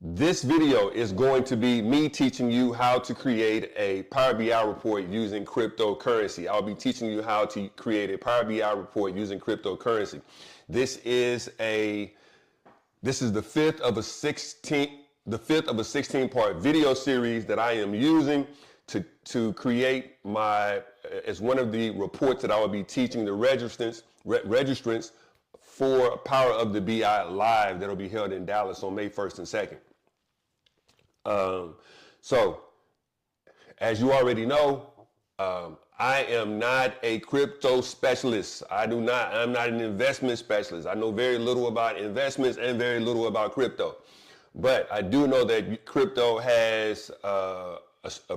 This video is going to be me teaching you how to create a Power BI report using cryptocurrency. I'll be teaching you how to create a Power BI report using cryptocurrency. This is the fifth of a 16-part video series that I am using to create as one of the reports that I will be teaching the registrants for Power of the BI Live that will be held in Dallas on May 1st and 2nd. So as you already know, I am not a crypto specialist. I'm not an investment specialist. I know very little about investments and very little about crypto. But I do know that crypto has a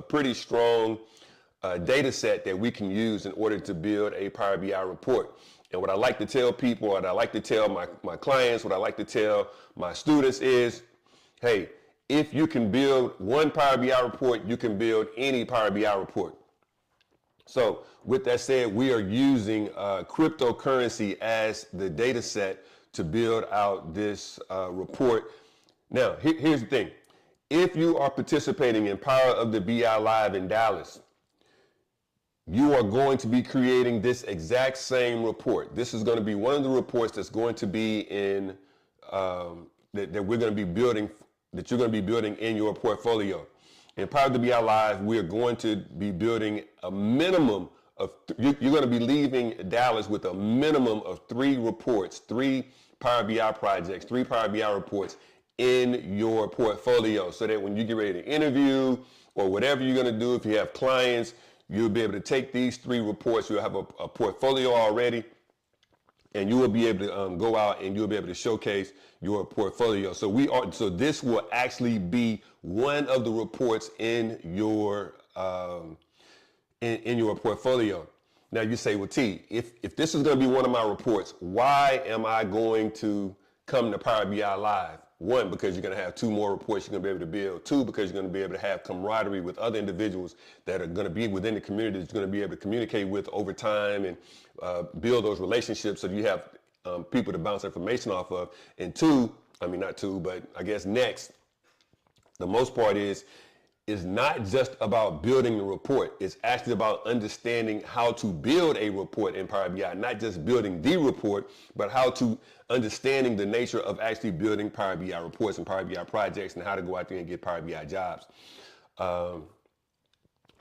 pretty strong data set that we can use in order to build a Power BI report. And what I like to tell people, what I like to tell my clients, what I like to tell my students is, hey, if you can build one Power BI report, you can build any Power BI report. So with that said, we are using cryptocurrency as the data set to build out this report. Now, here's the thing. If you are participating in Power of the BI Live in Dallas, you are going to be creating this exact same report. This is going to be one of the reports that's going to be in, that we're going to be building, that you're going to be building in your portfolio. In Power of the BI Live, we're going to be building a minimum of, you're going to be leaving Dallas with a minimum of 3 reports, 3 Power BI projects, 3 Power BI reports in your portfolio, so that when you get ready to interview or whatever you're going to do, if you have clients, you'll be able to take these 3 reports. You'll have a portfolio already, and you will be able to go out and you'll be able to showcase your portfolio. So this will actually be one of the reports in your in your portfolio. Now you say, well, T, if this is going to be one of my reports, why am I going to come to Power BI Live? 1, because you're going to have 2 more reports you're going to be able to build. 2, because you're going to be able to have camaraderie with other individuals that are going to be within the community that you're going to be able to communicate with over time and build those relationships so you have people to bounce information off of. And 2, I mean, not 2, but I guess next, the most part is not just about building the report. It's actually about understanding how to build a report in Power BI, not just building the report, but how to understanding the nature of actually building Power BI reports and Power BI projects and how to go out there and get Power BI jobs.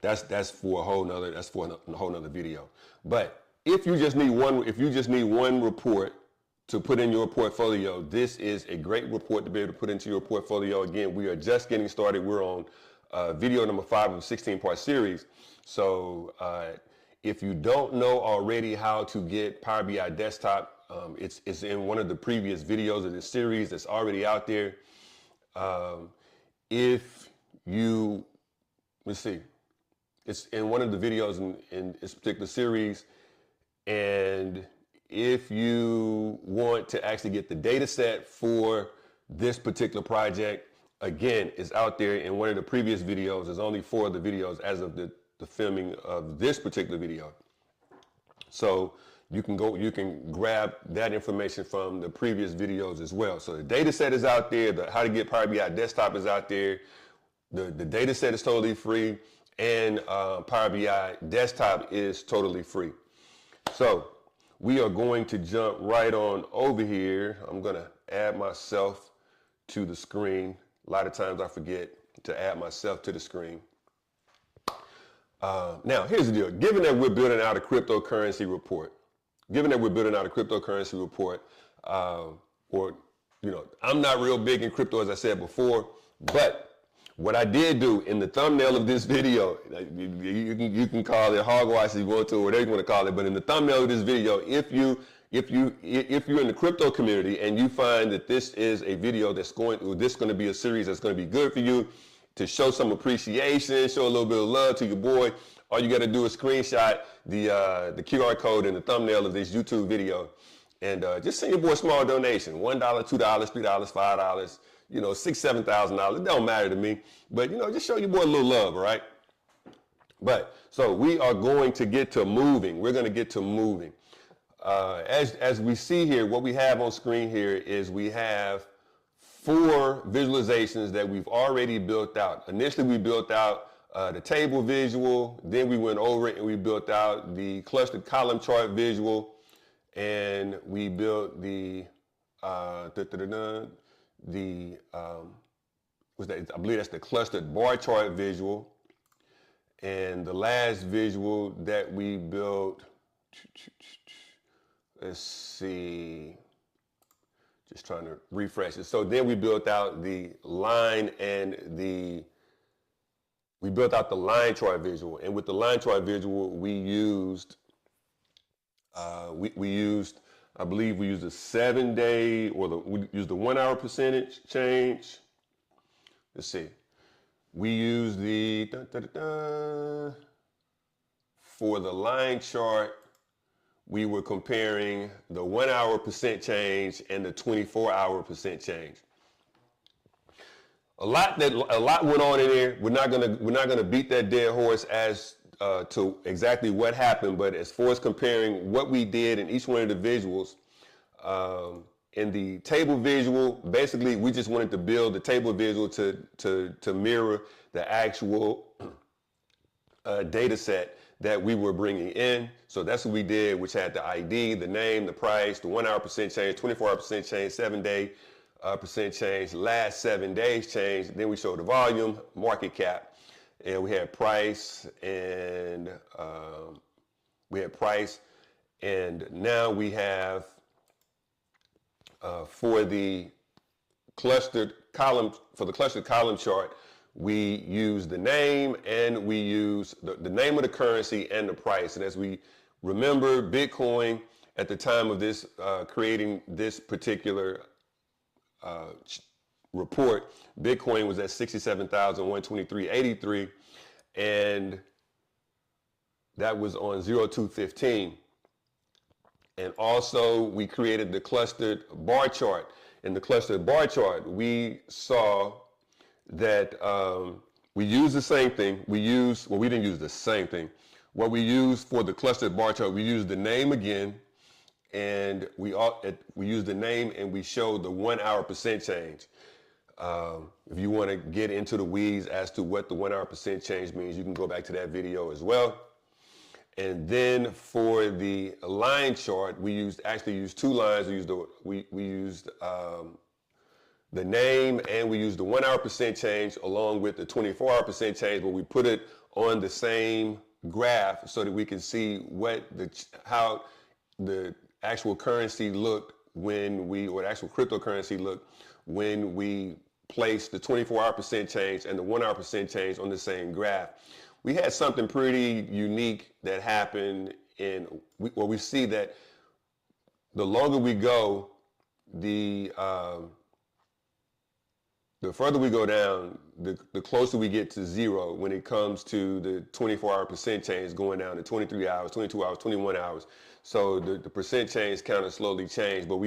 That's for a whole nother video. But if you just need one report to put in your portfolio, this is a great report to be able to put into your portfolio. Again, we are just getting started. We're on video number 5 of a 16-part series. So if you don't know already how to get Power BI Desktop, it's in one of the previous videos of this series that's already out there. It's in one of the videos in this particular series. And if you want to actually get the data set for this particular project, again, it's out there in one of the previous videos. There's only 4 of the videos as of the filming of this particular video. So you can grab that information from the previous videos as well. So the data set is out there. The how to get Power BI Desktop is out there. The data set is totally free, and Power BI Desktop is totally free. So we are going to jump right on over here. I'm going to add myself to the screen. A lot of times I forget to add myself to the screen. Now, here's the deal. Given that we're building out a cryptocurrency report, I'm not real big in crypto, as I said before, but what I did do in the thumbnail of this video, you can call it hogwash if you want to, or whatever you want to call it, but in the thumbnail of this video, if you're in the crypto community and you find that this is a video this is going to be a series that's going to be good for you to show some appreciation, show a little bit of love to your boy, all you got to do is screenshot the QR code in the thumbnail of this YouTube video and just send your boy a small donation, $1, $2, $3, $5, $6,000, $7,000. It don't matter to me, but just show your boy a little love, all right? But so we are going to get to moving. We're going to get to moving. As we see here, what we have on screen here is we have 4 visualizations that we've already built out. Initially, we built out the table visual, then we went over it and we built out the clustered column chart visual, and we built the what's that? I believe that's the clustered bar chart visual. And the last visual that we built, let's see, just trying to refresh it. So then we built out the line and we built out the line chart visual. And with the line chart visual, we used, I believe we used a 7-day, we used the 1 hour percentage change. Let's see. We used the, for the line chart, we were comparing the 1 hour percent change and the 24-hour percent change. A lot went on in there. We're not gonna beat that dead horse as to exactly what happened, but as far as comparing what we did in each one of the visuals, in the table visual, basically we just wanted to build the table visual to mirror the actual data set that we were bringing in. So that's what we did, which had the ID, the name, the price, the 1 hour percent change, 24-hour percent change, 7-day percent change, last 7 days change. Then we showed the volume, market cap, and we had price, and now we have for the clustered column chart, we use the name and we use the name of the currency and the price. And as we remember, Bitcoin at the time of this creating this particular report, Bitcoin was at 67,123.83, and that was on 02/15. And also we created the clustered bar chart. In the clustered bar chart, we saw that we used the same thing. We didn't use the same thing. What we used for the clustered bar chart, we used the name again, and we used the name and we showed the 1 hour percent change. If you want to get into the weeds as to what the 1 hour percent change means, you can go back to that video as well. And then for the line chart, we actually used 2 lines. We used the name and we used the 1 hour percent change along with the 24-hour percent change, but we put it on the same graph so that we can see how the actual currency looked or the actual cryptocurrency looked when we placed the 24-hour percent change and the 1 hour percent change on the same graph. We had something pretty unique that happened we see that the longer we go, the further we go down, the closer we get to zero when it comes to the 24-hour percent change going down to 23 hours, 22 hours, 21 hours. So the percent change kind of slowly changed, but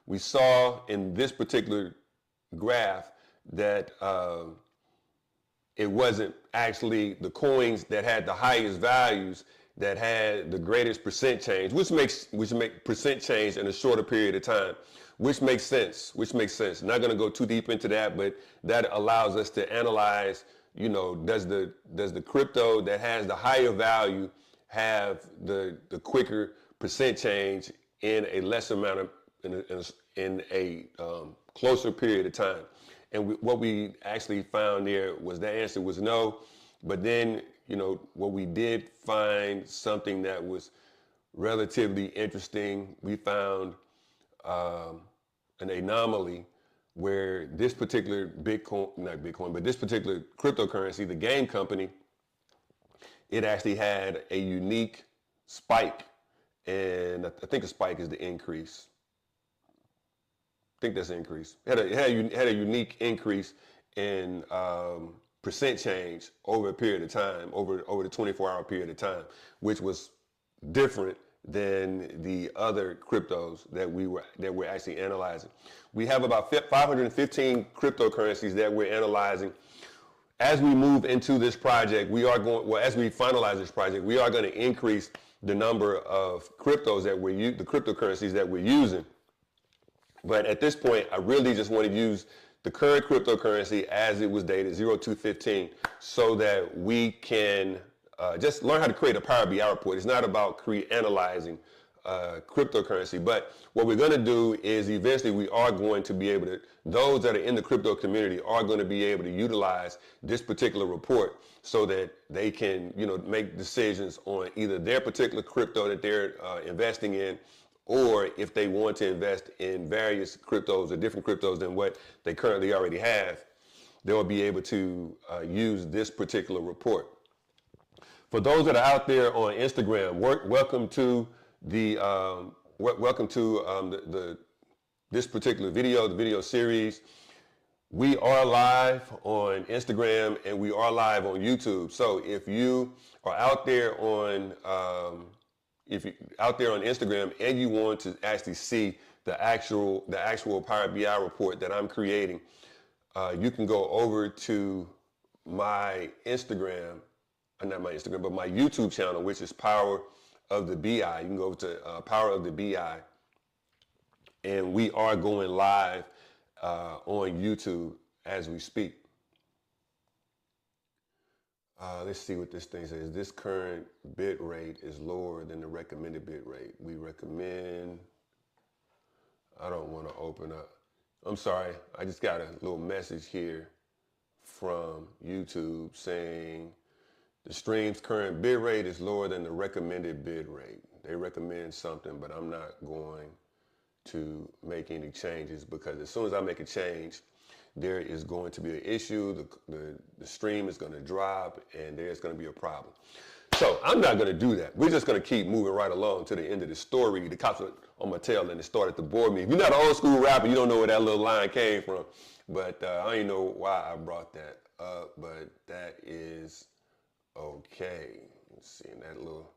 we saw in this particular graph that it wasn't actually the coins that had the highest values that had the greatest percent change, which makes percent change in a shorter period of time, which makes sense. I'm not going to go too deep into that, but that allows us to analyze, does the crypto that has the higher value have the quicker percent change in a less amount of in a closer period of time. And what we actually found there was the answer was no. But then, what we did find something that was relatively interesting. We found an anomaly where this particular this particular cryptocurrency, the game company, it actually had a unique spike. And I think a spike is the increase. I think that's an increase. It had a unique increase in percent change over a period of time, over the 24-hour period of time, which was different than the other cryptos that we're actually analyzing. We have about 515 cryptocurrencies that we're analyzing. As we move into this project, as we finalize this project, we are going to increase the number of cryptos the cryptocurrencies that we're using. But at this point, I really just want to use the current cryptocurrency as it was dated 02/15, so that we can just learn how to create a Power BI report. It's not about analyzing cryptocurrency, but what we're going to do is eventually we are going to be able to, those that are in the crypto community are going to be able to utilize this particular report so that they can, make decisions on either their particular crypto that they're investing in, or if they want to invest in various cryptos or different cryptos than what they currently already have, they'll be able to use this particular report. For those that are out there on Instagram, welcome to this particular video, the video series. We are live on Instagram and we are live on YouTube. So if you are out there on Instagram and you want to actually see the actual Power BI report that I'm creating, you can go over to my Instagram, not my Instagram, but my YouTube channel, which is Power of the BI. You can go over to Power of the BI, and we are going live on YouTube as we speak. Let's see what this thing says. This current bit rate is lower than the recommended bit rate. We recommend, I don't want to open up. I'm sorry, I just got a little message here from YouTube saying the stream's current bit rate is lower than the recommended bit rate. They recommend something, but I'm not going to make any changes, because as soon as I make a change, there is going to be an issue. The stream is going to drop and there's going to be a problem. So I'm not going to do that. We're just going to keep moving right along to the end of the story. The cops are on my tail and it started to bore me. If you're not an old school rapper, you don't know where that little line came from. But I don't even know why I brought that up, but that is okay. Let's see, and that little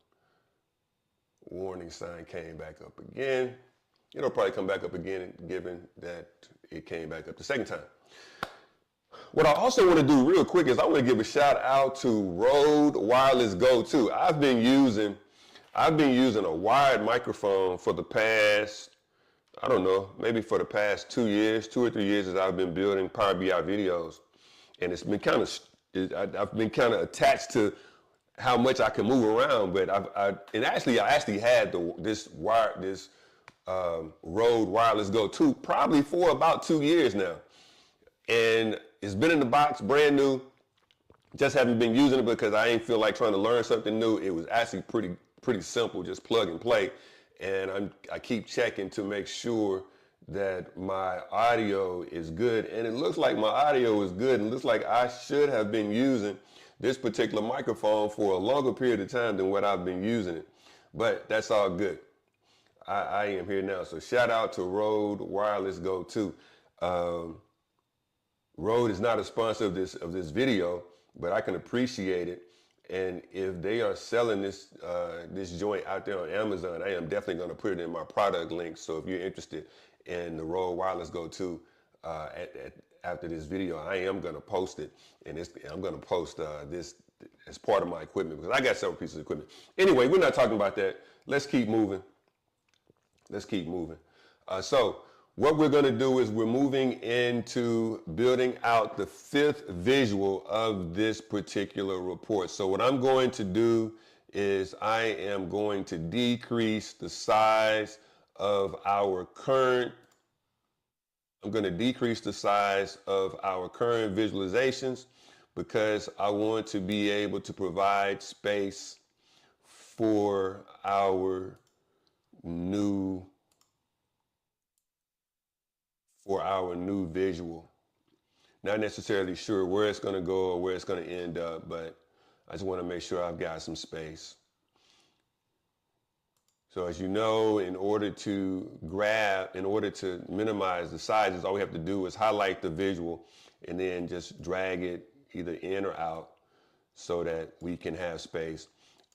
warning sign came back up again. It'll probably come back up again, given that it came back up the second time. What I also want to do real quick is I want to give a shout out to Rode Wireless Go 2. I've been using a wired microphone for the past, I don't know, maybe for the past 2 years, 2 or 3 years, as I've been building Power BI videos. And it's been I've been kind of attached to how much I can move around, but I actually had this Rode Wireless Go 2 probably for about 2 years now. And it's been in the box, brand new. Just haven't been using it because I ain't feel like trying to learn something new. It was actually pretty simple, just plug and play. And I keep checking to make sure that my audio is good. And it looks like my audio is good. And it looks like I should have been using this particular microphone for a longer period of time than what I've been using it. But that's all good. I am here now. So shout out to Rode Wireless Go 2. Rode is not a sponsor of this video, but I can appreciate it. And if they are selling this joint out there on Amazon, I am definitely going to put it in my product link. So if you're interested in the Rode Wireless Go 2, after this video, I am going to post it, and I'm going to post this as part of my equipment, because I got several pieces of equipment. Anyway, we're not talking about that. Let's keep moving. So what we're going to do is we're moving into building out the fifth visual of this particular report. So what I'm going to do is I am going to decrease the size of our current visualizations, because I want to be able to provide space for our new visual. Not necessarily sure where it's going to go or where it's going to end up, but I just want to make sure I've got some space. So as you know, in order to minimize the sizes, all we have to do is highlight the visual and then just drag it either in or out so that we can have space.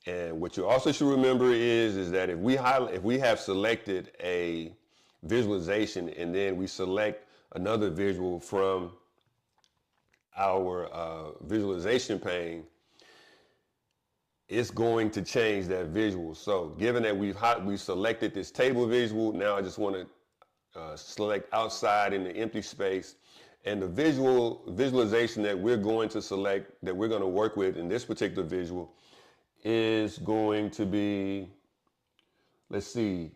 And what you also should remember is that if we have selected a visualization and then we select another visual from our visualization pane, it's going to change that visual. So given that we've selected this table visual, now I just want to select outside in the empty space, And the visualization that we're going to select, that we're going to work with in this particular visual is going to be, let's see,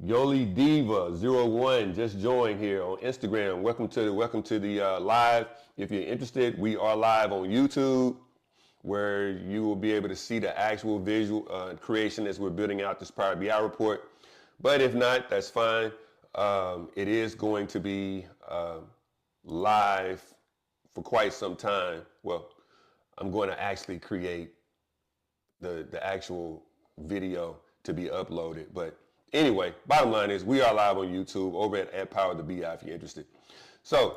Yoli Diva 01 just joined here on Instagram. Welcome to the live. If you're interested, we are live on YouTube, where you will be able to see the actual visual creation as we're building out this Power BI report. But if not, that's fine. It is going to be live for quite some time. Well, I'm going to actually create the actual video to be uploaded. But anyway, bottom line is we are live on YouTube over at Power of the BI if you're interested. So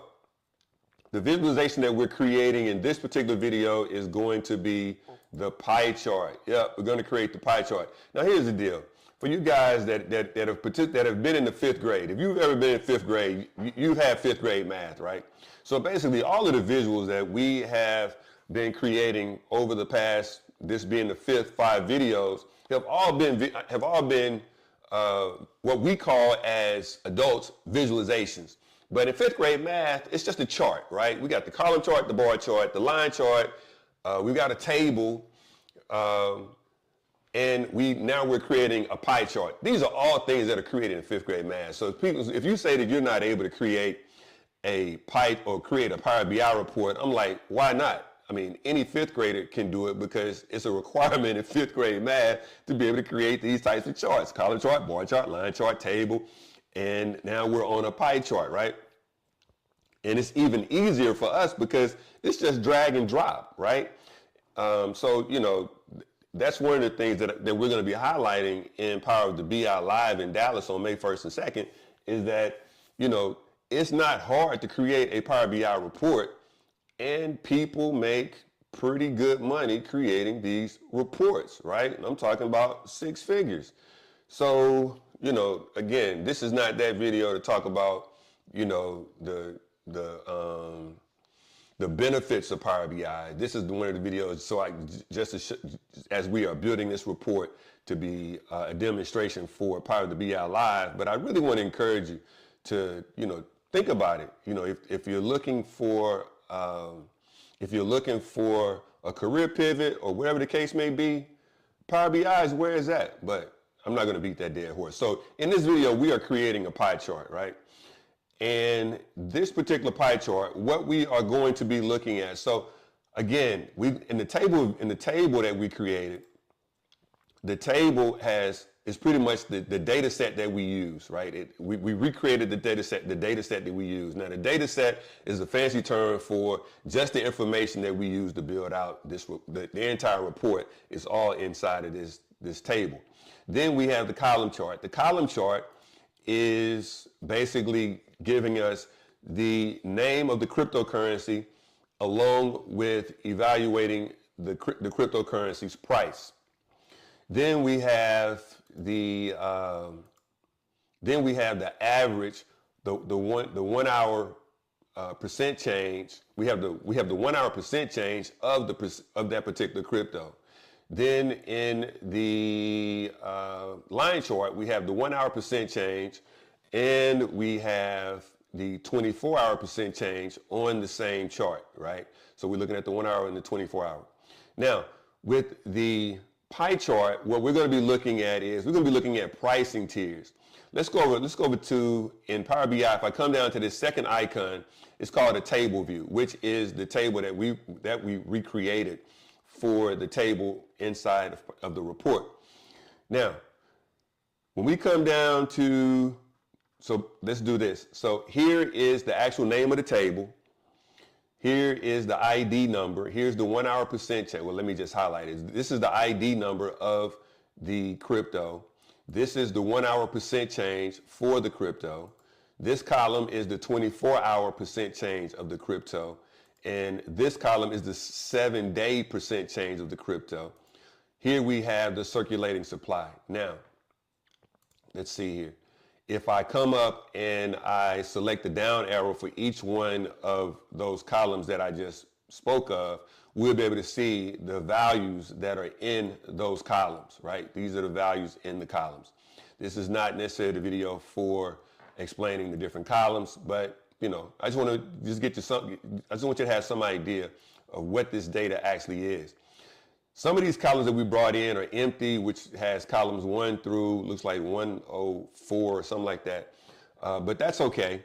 the visualization that we're creating in this particular video is going to be the pie chart. Yep, we're going to create the pie chart. Now here's the deal. For you guys that have been in the fifth grade, if you've ever been in fifth grade, you've had fifth grade math, right? So basically all of the visuals that we have been creating over the past, this being the fifth 5 videos, have all been what we call as adults visualizations. But in fifth grade math, it's just a chart, right? We got the column chart, the bar chart, the line chart. We got a table, and we're creating a pie chart. These are all things that are created in fifth grade math. So if you say that you're not able to create a pie or create a Power BI report, I'm like, why not? I mean, any fifth grader can do it because it's a requirement in fifth grade math to be able to create these types of charts: column chart, bar chart, line chart, table. And now we're on a pie chart, right? And it's even easier for us because it's just drag and drop, right? So, you know, that's one of the things that we're going to be highlighting in Power of the BI Live in Dallas on May 1st and 2nd is that, you know, it's not hard to create a Power BI report, and people make pretty good money creating these reports, right? And I'm talking about 6 figures. So, you know, again, this is not that video to talk about, you know, the benefits of Power BI. This is one of the videos, so as we are building this report to be a demonstration for Power of the BI Live. But I really want to encourage you to, you know, think about it. You know, if you're looking for a career pivot or whatever the case may be, Power BI is where it's at. But I'm not going to beat that dead horse. So in this video, we are creating a pie chart, right? And this particular pie chart, what we are going to be looking at. So again, in the table that we created, the table is pretty much the data set that we use, right? We recreated the data set that we use. Now the data set is a fancy term for just the information that we use to build out the entire report is all inside of this table. Then we have the column chart. The column chart is basically giving us the name of the cryptocurrency along with evaluating the cryptocurrency's price. Then we have the average, the 1 hour percent change. We have the 1 hour percent change of that particular crypto. Then in the line chart, we have the 1 hour percent change, and we have the 24 hour percent change on the same chart, right? So we're looking at the 1 hour and the 24 hour. Now, with the pie chart, what we're going to be looking at is we're going to be looking at pricing tiers. Let's go over to, in Power BI, if I come down to this second icon, it's called a table view, which is the table that we recreated for the table inside of the report. Now, when we come down to, so let's do this. So here is the actual name of the table. Here is the ID number. Here's the 1 hour percent change. Well, let me just highlight it. This is the ID number of the crypto. This is the 1 hour percent change for the crypto. This column is the 24 hour percent change of the crypto. And this column is the 7-day percent change of the crypto. Here we have the circulating supply. Now, let's see here. If I come up and I select the down arrow for each one of those columns that I just spoke of, we'll be able to see the values that are in those columns, right? These are the values in the columns. This is not necessarily the video for explaining the different columns, but I just want to just get you some, I just want you to have some idea of what this data actually is. Some of these columns that we brought in are empty, which has columns 1 through, looks like 104 or something like that. But that's okay.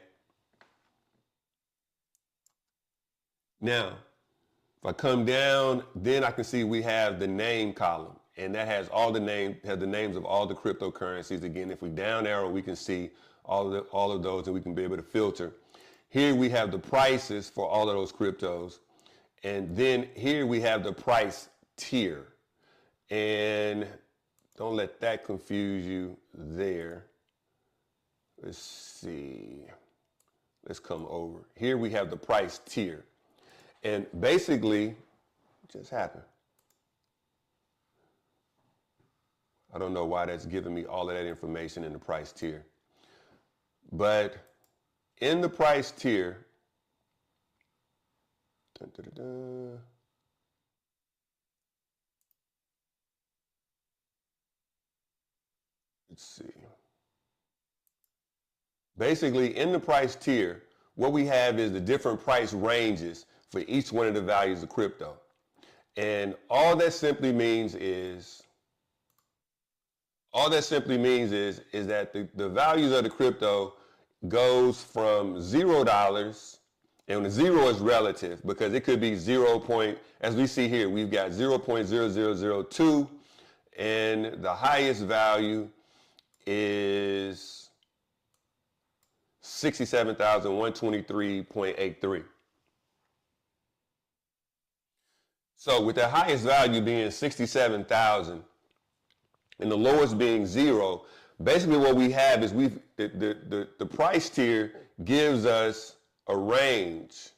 Now, if I come down, then I can see we have the name column, and that has all the names of all the cryptocurrencies. Again, if we down arrow, we can see all of those, and we can be able to filter. Here we have the prices for all of those cryptos, and then here we have the price tier. And don't let that confuse you there. Let's see. Let's come over. Here we have the price tier. And basically, it just happened. I don't know why that's giving me all of that information in the price tier. But in the price tier, let's see. Basically, in the price tier, what we have is the different price ranges for each one of the values of crypto. And all that simply means is that the values of the crypto goes from $0, and the 0 is relative because it could be 0. As we see here, we've got 0.0002, and the highest value is 67,123.83. So with the highest value being 67,000 and the lowest being 0, basically what we have is the price tier gives us a range.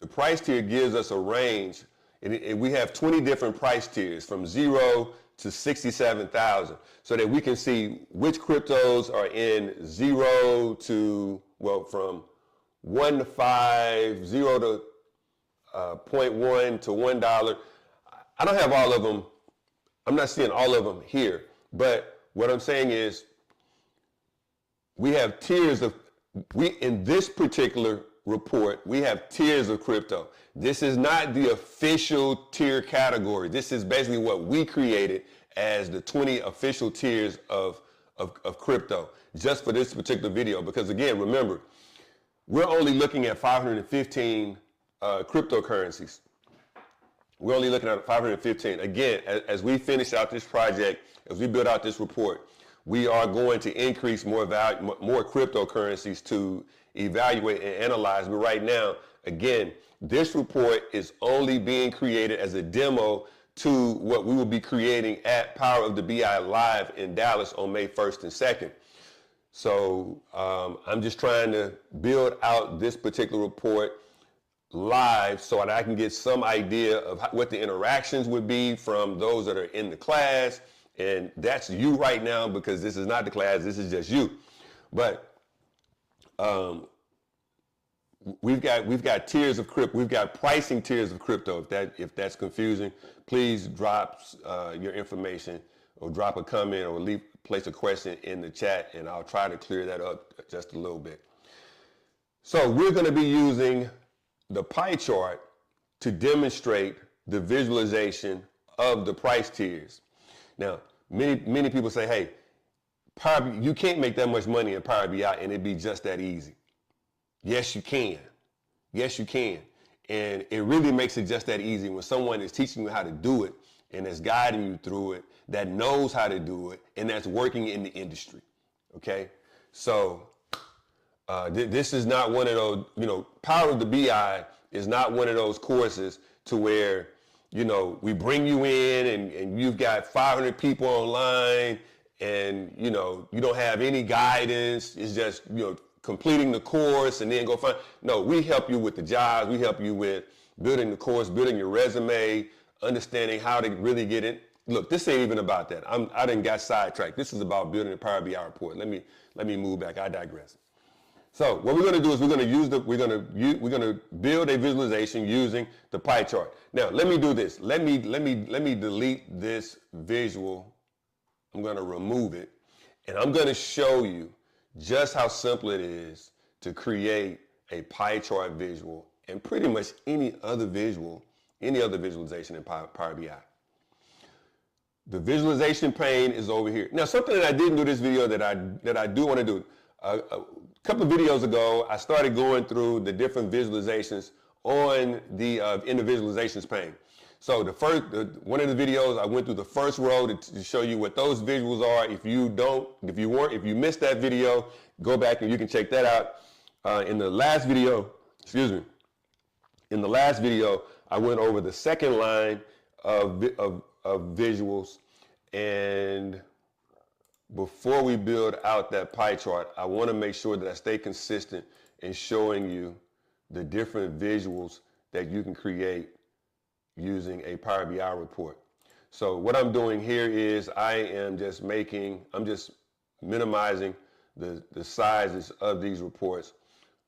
The price tier gives us a range, and we have 20 different price tiers from 0 to 67,000, so that we can see which cryptos are in 0 to, well, from 1 to 5, 0 to 0.1 to $1. I don't have all of them. I'm not seeing all of them here, but what I'm saying is we have tiers of, in this particular report, we have tiers of crypto. This is not the official tier category. This is basically what we created as the 20 official tiers of crypto just for this particular video. Because again, remember, we're only looking at 515 cryptocurrencies. We're only looking at 515. Again, as we finish out this project, as we build out this report, we are going to increase more cryptocurrencies to evaluate and analyze. But right now, again, this report is only being created as a demo to what we will be creating at Power of the BI Live in Dallas on May 1st and 2nd. So I'm just trying to build out this particular report live so that I can get some idea of what the interactions would be from those that are in the class. And that's you right now, because this is not the class, this is just you. But we've got tiers of crypto, we've got pricing tiers of crypto. If that's confusing, please drop your information or drop a comment or place a question in the chat, and I'll try to clear that up just a little bit. So we're going to be using the pie chart to demonstrate the visualization of the price tiers. Now, many people say, hey, you can't make that much money in Power BI and it'd be just that easy. Yes, you can. Yes, you can. And it really makes it just that easy when someone is teaching you how to do it and is guiding you through it, that knows how to do it, and that's working in the industry. Okay? So this is not one of those, Power of the BI is not one of those courses to where, we bring you in and you've got 500 people online and, you don't have any guidance. It's just, completing the course and then go find. No, we help you with the jobs. We help you with building the course, building your resume, understanding how to really get in. Look, this ain't even about that. I done got sidetracked. This is about building a Power BI report. Let me move back. I digress. So what we're going to do is we're going to build a visualization using the pie chart. Now let me do this. Let me delete this visual. I'm going to remove it, and I'm going to show you just how simple it is to create a pie chart visual and pretty much any other visualization in Power BI. The visualization pane is over here. Now, something that I didn't do this video that I do want to do. A couple of videos ago, I started going through the different visualizations on the in the visualizations pane. So one of the videos, I went through the first row to show you what those visuals are. If you missed that video, go back and you can check that out. In the last video, I went over the second line of visuals, and before we build out that pie chart, I want to make sure that I stay consistent in showing you the different visuals that you can create using a Power BI report. So what I'm doing here is I'm just minimizing the sizes of these reports,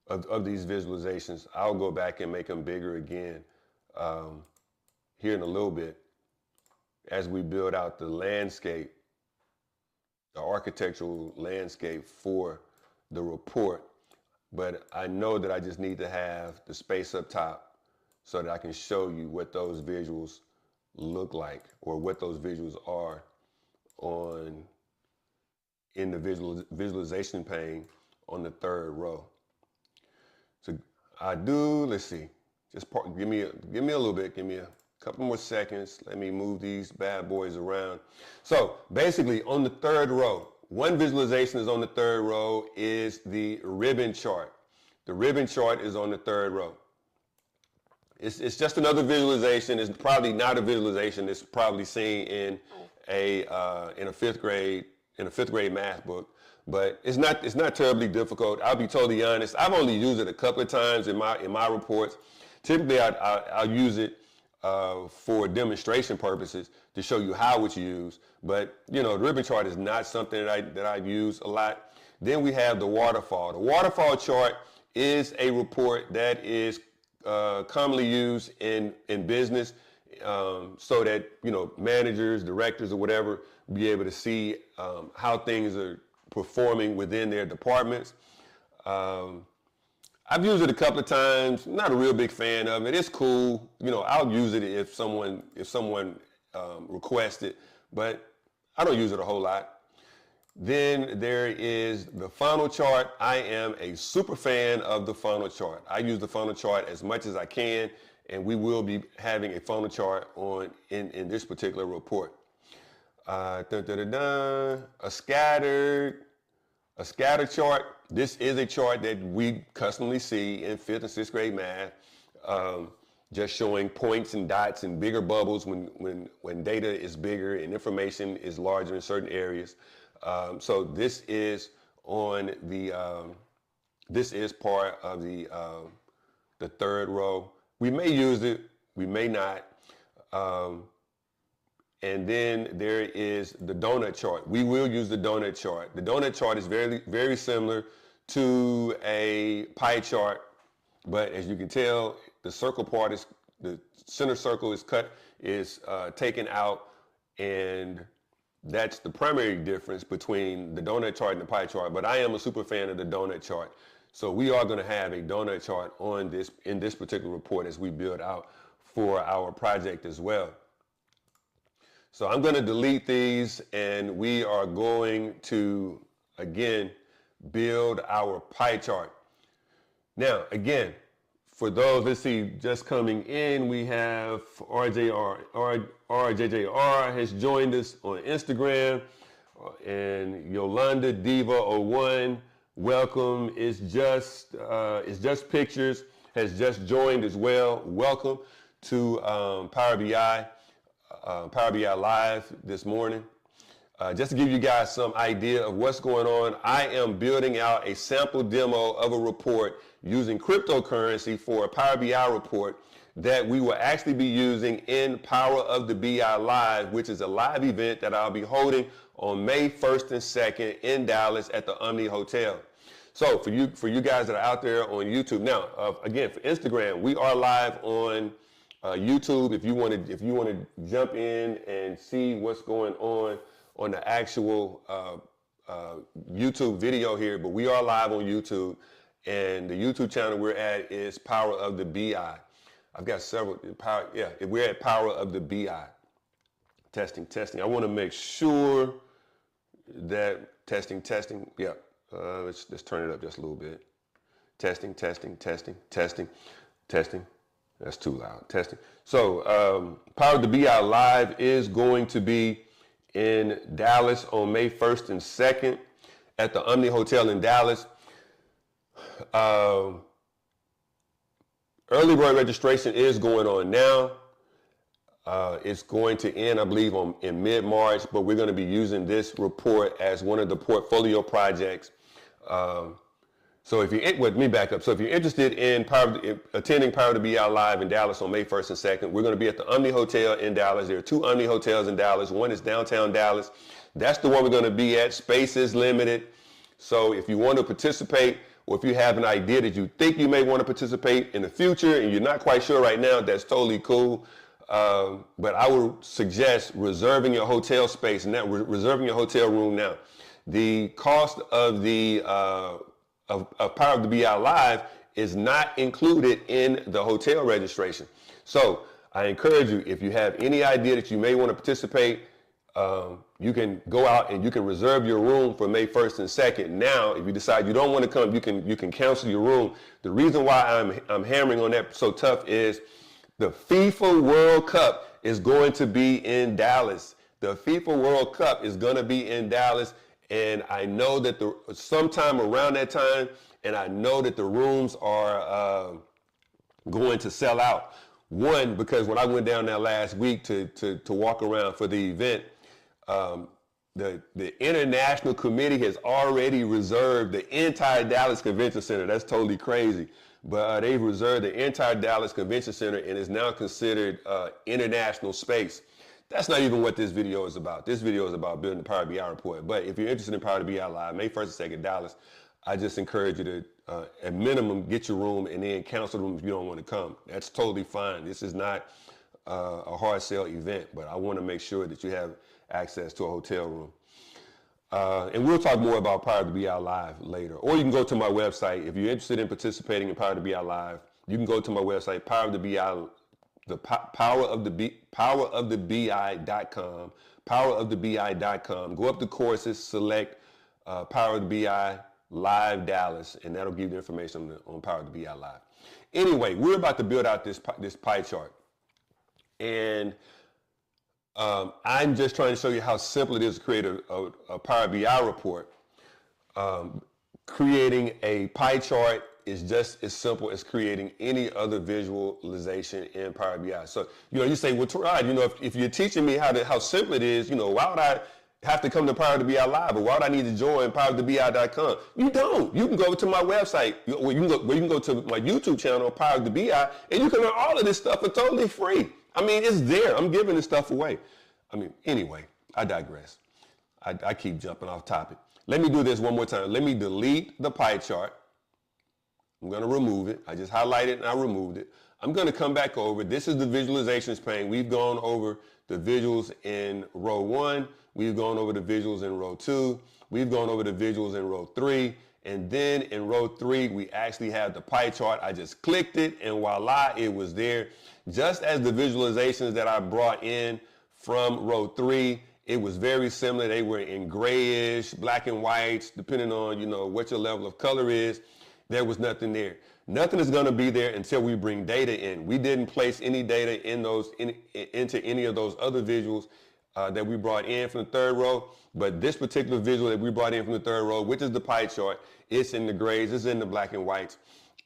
of these visualizations. I'll go back and make them bigger again here in a little bit as we build out the landscape, the architectural landscape for the report. But I know that I just need to have the space up top so that I can show you what those visuals look like, or what those visuals are in the visualization pane on the third row. So let's see, give me a little bit, give me a couple more seconds. Let me move these bad boys around. So basically on the third row, one visualization is on the third row is the ribbon chart. The ribbon chart is on the third row. It's just another visualization. It's probably not a visualization. It's probably seen in a fifth grade math book, but it's not terribly difficult. I'll be totally honest. I've only used it a couple of times in my reports. Typically, I'll use it for demonstration purposes to show you how it's used. But the ribbon chart is not something that I use a lot. Then we have the waterfall. The waterfall chart is a report that is commonly used in business, so that managers, directors, or whatever be able to see how things are performing within their departments. I've used it a couple of times. Not a real big fan of it. It's cool. I'll use it if someone requests it, but I don't use it a whole lot. Then there is the funnel chart. I am a super fan of the funnel chart. I use the funnel chart as much as I can, and we will be having a funnel chart in this particular report. A scatter chart. This is a chart that we customly see in 5th and 6th grade math, just showing points and dots and bigger bubbles when data is bigger and information is larger in certain areas. So this is part of the third row. We may use it, we may not. And then there is the donut chart. We will use the donut chart. The donut chart is very, very similar to a pie chart, but as you can tell, the center circle is taken out, and that's the primary difference between the donut chart and the pie chart. But I am a super fan of the donut chart. So we are going to have a donut chart in this particular report as we build out for our project as well. So I'm going to delete these, and we are going to, again, build our pie chart. Now, again, for those, let's see, just coming in, we have RJR has joined us on Instagram, and Yolanda Diva01, welcome. It's just pictures, has just joined as well. Welcome to Power BI Live this morning. Just to give you guys some idea of what's going on, I am building out a sample demo of a report using cryptocurrency for a Power BI report that we will actually be using in Power of the BI Live, which is a live event that I'll be holding on May 1st and 2nd in Dallas at the Omni Hotel. So for you guys that are out there on YouTube, now again for Instagram, we are live on YouTube. If you want to jump in and see what's going on the actual YouTube video here, but we are live on YouTube, And the YouTube channel we're at is Power of the BI. I've got several, we're at Power of the BI. Testing. I want to make sure that testing. Yeah, let's turn it up just a little bit. Testing. That's too loud. Testing. So Power of the BI Live is going to be in Dallas on May 1st and 2nd at the Omni Hotel in Dallas. Early bird registration is going on now. It's going to end, I believe, in mid-March, but we're going to be using this report as one of the portfolio projects. So if you're interested in attending Power of the BI Live in Dallas on May 1st and 2nd, we're going to be at the Omni Hotel in Dallas. There are 2 Omni hotels in Dallas. One is downtown Dallas. That's the one we're going to be at. Space is limited. So if you want to participate, or if you have an idea that you think you may want to participate in the future and you're not quite sure right now, that's totally cool. But I would suggest reserving your hotel space now, reserving your hotel room now. The cost of the of Power of the BI Live is not included in the hotel registration. So I encourage you, if you have any idea that you may want to participate, you can go out and you can reserve your room for May 1st and 2nd. Now, if you decide you don't want to come, you can cancel your room. The reason why I'm hammering on that so tough is the FIFA World Cup is going to be in Dallas. The FIFA World Cup is going to be in Dallas. And I know that sometime around that time, and I know that the rooms are going to sell out. One, because when I went down there last week to walk around for the event, the international committee has already reserved the entire Dallas Convention Center. That's totally crazy. But they've reserved the entire Dallas Convention Center and is now considered international space. That's not even what this video is about. This video is about building the Power BI report. But if you're interested in Power BI Live, May 1st and 2nd, Dallas, I just encourage you to, at minimum, get your room and then cancel the room if you don't want to come. That's totally fine. This is not a hard sell event, but I want to make sure that you have access to a hotel room. And we'll talk more about Power BI Live later. Or you can go to my website. If you're interested in participating in Power BI Live, you can go to my website, powerofthebi.com, powerofthebi.com. Go up to courses, select Power of the BI Live Dallas, and that'll give you the information on Power of the BI Live. Anyway, we're about to build out this pie chart. And I'm just trying to show you how simple it is to create a Power BI report. Creating a pie chart is just as simple as creating any other visualization in Power BI. So, you say, well, Tarad, if you're teaching me how simple it is, why would I have to come to Power BI Live, or why would I need to join powerofthebi.com? You don't. You can go to my website, or you can go to my YouTube channel, Power of the BI, and you can learn all of this stuff for totally free. I mean, it's there. I'm giving this stuff away. Anyway, I digress. I keep jumping off topic. Let me do this one more time. Let me delete the pie chart. I'm going to remove it. I just highlighted it and I removed it. I'm going to come back over. This is the visualizations pane. We've gone over the visuals in row 1. We've gone over the visuals in row 2. We've gone over the visuals in row 3. And then in row 3, we actually have the pie chart. I just clicked it and voila, it was there. Just as the visualizations that I brought in from row 3, it was very similar. They were in grayish, black and whites, depending on, what your level of color is. There was nothing there. Nothing is going to be there until we bring data in. We didn't place any data into any of those other visuals that we brought in from the third row. But this particular visual that we brought in from the third row, which is the pie chart, it's in the grays, it's in the black and whites.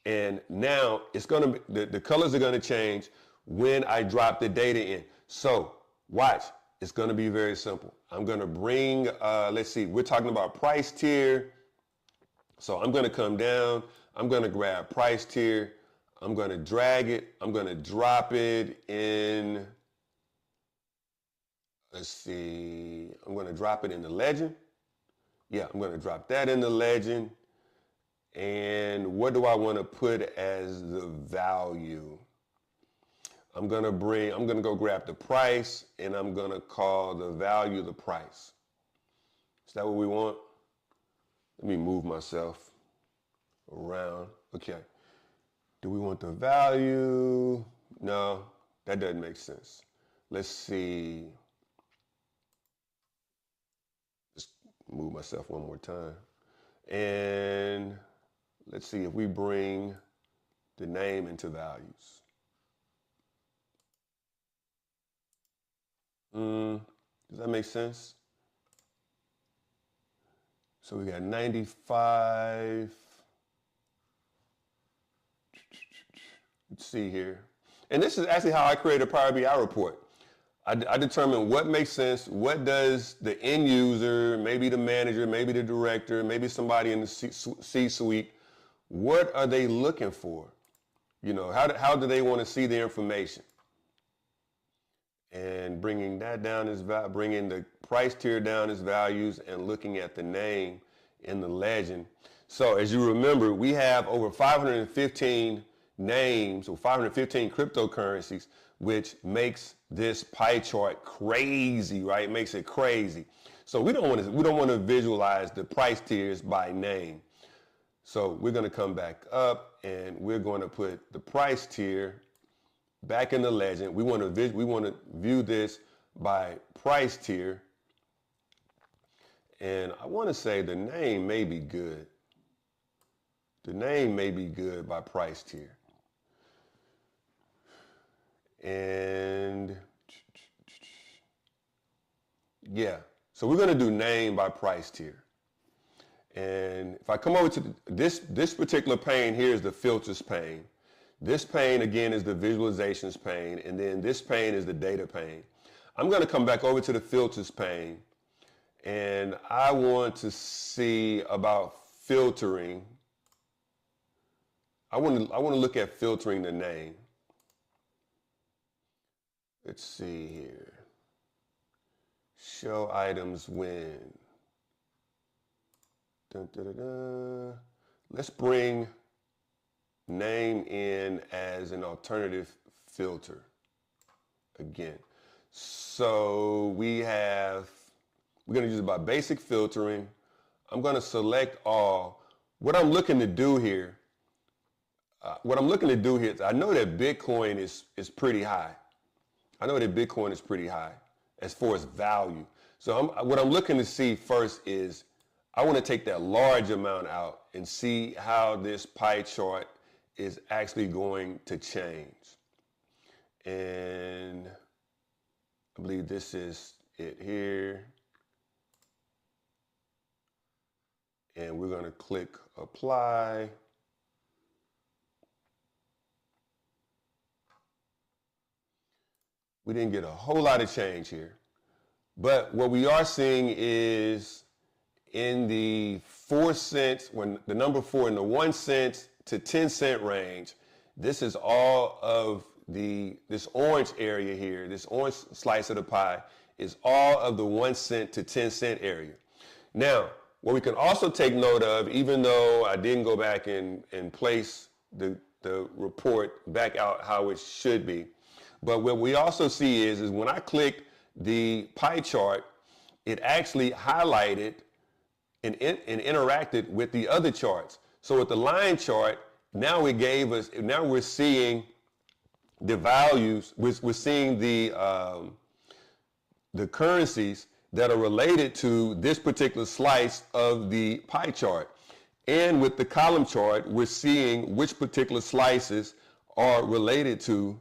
And now it's going to be, the colors are going to change when I drop the data in. So watch, it's going to be very simple. I'm going to bring, let's see, we're talking about price tier. So I'm going to come down, I'm going to grab price tier, I'm going to drag it, I'm going to drop it in, let's see, I'm going to drop it in the legend. Yeah, I'm going to drop that in the legend. And what do I want to put as the value? I'm going to go grab the price and I'm going to call the value the price. Is that what we want? Let me move myself. around. Okay. Do we want the value? No, that doesn't make sense. Let's see. Just move myself one more time. And let's see if we bring the name into values. Does that make sense? So we got 95. Let's see here. And this is actually how I create a Power BI report. I determine what makes sense, what does the end user, maybe the manager, maybe the director, maybe somebody in the C-suite, what are they looking for? You know, how do they want to see the information? And bringing that down as bringing the price tier down as values and looking at the name in the legend. So as you remember, we have over 515 names or 515 cryptocurrencies, which makes this pie chart crazy, right? Makes it crazy. So we don't want to visualize the price tiers by name. So we're going to come back up and we're going to put the price tier back in the legend. We want to view this by price tier. And I want to say the name may be good. The name may be good by price tier. And yeah, so we're going to do name by price tier. And if I come over to this particular pane here is the filters pane. This pane again is the visualizations pane, and then this pane is the data pane. I'm going to come back over to the filters pane, and I want to see about filtering. I want to look at filtering the name. Let's see here. Show items when. Dun, dun, dun, dun. Let's bring name in as an alternative filter again. So we're going to use it by basic filtering. I'm going to select all. What I'm looking to do here, is I know that Bitcoin is pretty high. I know that Bitcoin is pretty high as far as value. So what I'm looking to see first is I want to take that large amount out and see how this pie chart is actually going to change. And I believe this is it here. And we're going to click apply. We didn't get a whole lot of change here. But what we are seeing is in the 4 cents, when the number 4 in the 1 cent to 10 cent range, this is all of this orange area here, this orange slice of the pie is all of the 1 cent to 10 cent area. Now, what we can also take note of, even though I didn't go back and place the report back out how it should be, but what we also see is when I click the pie chart, it actually highlighted and interacted with the other charts. So with the line chart, now we're seeing the values, we're seeing the currencies that are related to this particular slice of the pie chart. And with the column chart, we're seeing which particular slices are related to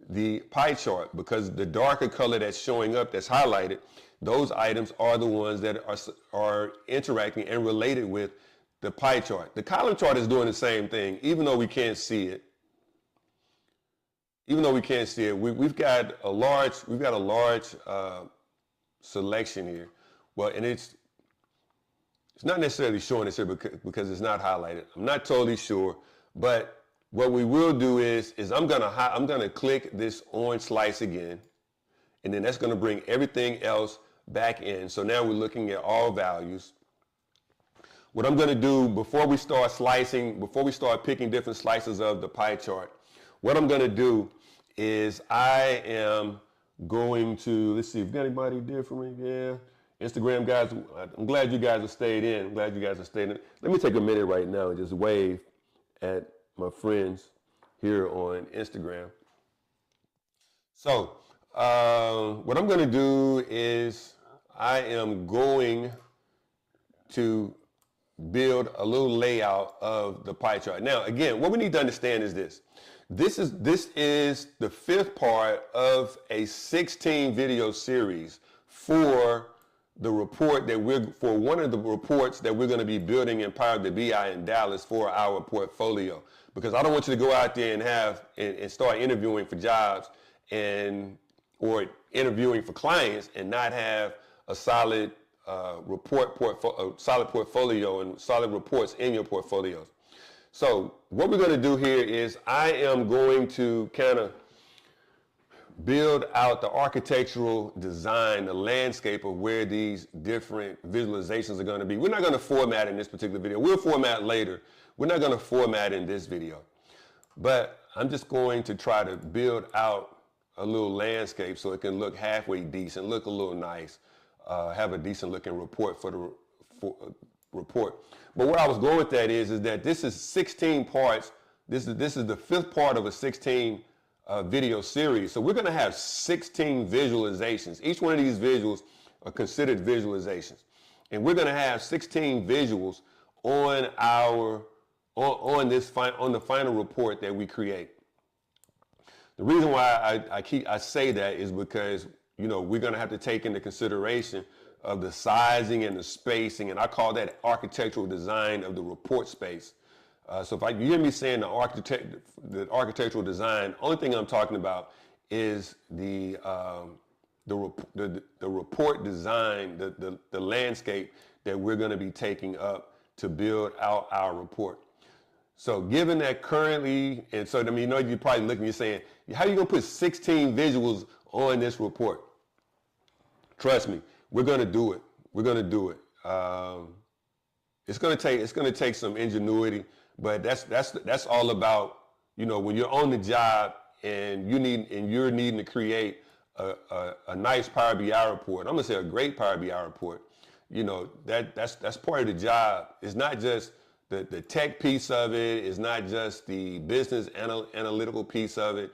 the pie chart, because the darker color that's showing up, that's highlighted, those items are the ones that are interacting and related with the pie chart. The column chart is doing the same thing, even though we can't see it. We've got a large selection here. Well, and it's not necessarily showing this here because it's not highlighted. I'm not totally sure, but what we will do is I'm gonna click this orange slice again, and then that's gonna bring everything else back in. So now we're looking at all values. What I'm gonna do before we start picking different slices of the pie chart, what I'm gonna do is I am going to, let's see if anybody did for me, yeah. Instagram guys, I'm glad you guys have stayed in. I'm glad you guys have stayed in. Let me take a minute right now and just wave at my friends here on Instagram. So what I'm going to do is I am going to build a little layout of the pie chart. Now, again, what we need to understand is this. This is the 5th part of a 16 video series for the report that for one of the reports that we're going to be building in Power the BI in Dallas for our portfolio. Because I don't want you to go out there and start interviewing for jobs or interviewing for clients and not have a solid solid portfolio and solid reports in your portfolios. So what we're going to do here is I am going to kind of build out the architectural design, the landscape of where these different visualizations are going to be. We're not going to format in this particular video. We'll format later. We're not going to format in this video. But I'm just going to try to build out a little landscape so it can look halfway decent, look a little nice, have a decent looking report for the report. But where I was going with that is that this is 16 parts. This is the 5th part of a 16 video series. So we're going to have 16 visualizations. Each one of these visuals are considered visualizations. And we're going to have 16 visuals on on the final report that we create. The reason why I say that is because, you know, we're going to have to take into consideration of the sizing and the spacing, and I call that architectural design of the report space. So if you hear me saying the architectural design, only thing I'm talking about is the report design, the landscape that we're going to be taking up to build out our report. So given that currently, and so I mean, you know, you're probably looking, you're saying, how are you going to put 16 visuals on this report? Trust me, we're going to do it. We're going to do it. It's going to take some ingenuity, but that's all about, you know, when you're on the job and you're needing to create a nice Power BI report. I'm going to say a great Power BI report. You know, that's part of the job. It's not just the tech piece of it. It's not just the business analytical piece of it.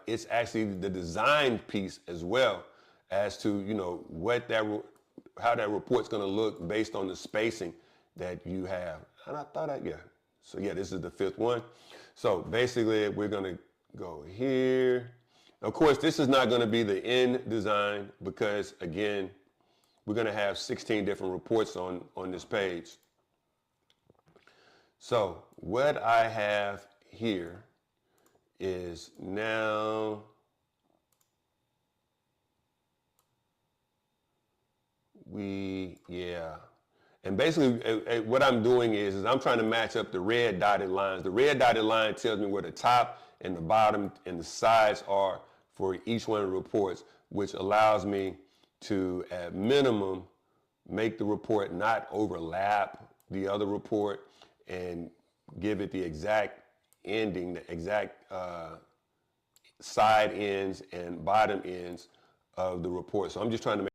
It's actually the design piece as well, as to, you know, how that report's going to look based on the spacing that you have. And I thought so yeah, this is the 5th one. So basically we're going to go here. Of course, this is not going to be the end design because, again, we're going to have 16 different reports on this page. So what I have here is now and basically what I'm doing is I'm trying to match up the red dotted lines. The red dotted line tells me where the top and the bottom and the sides are for each one of the reports, which allows me to, at minimum, make the report not overlap the other report and give it the exact ending, the exact side ends and bottom ends of the report. So I'm just trying to make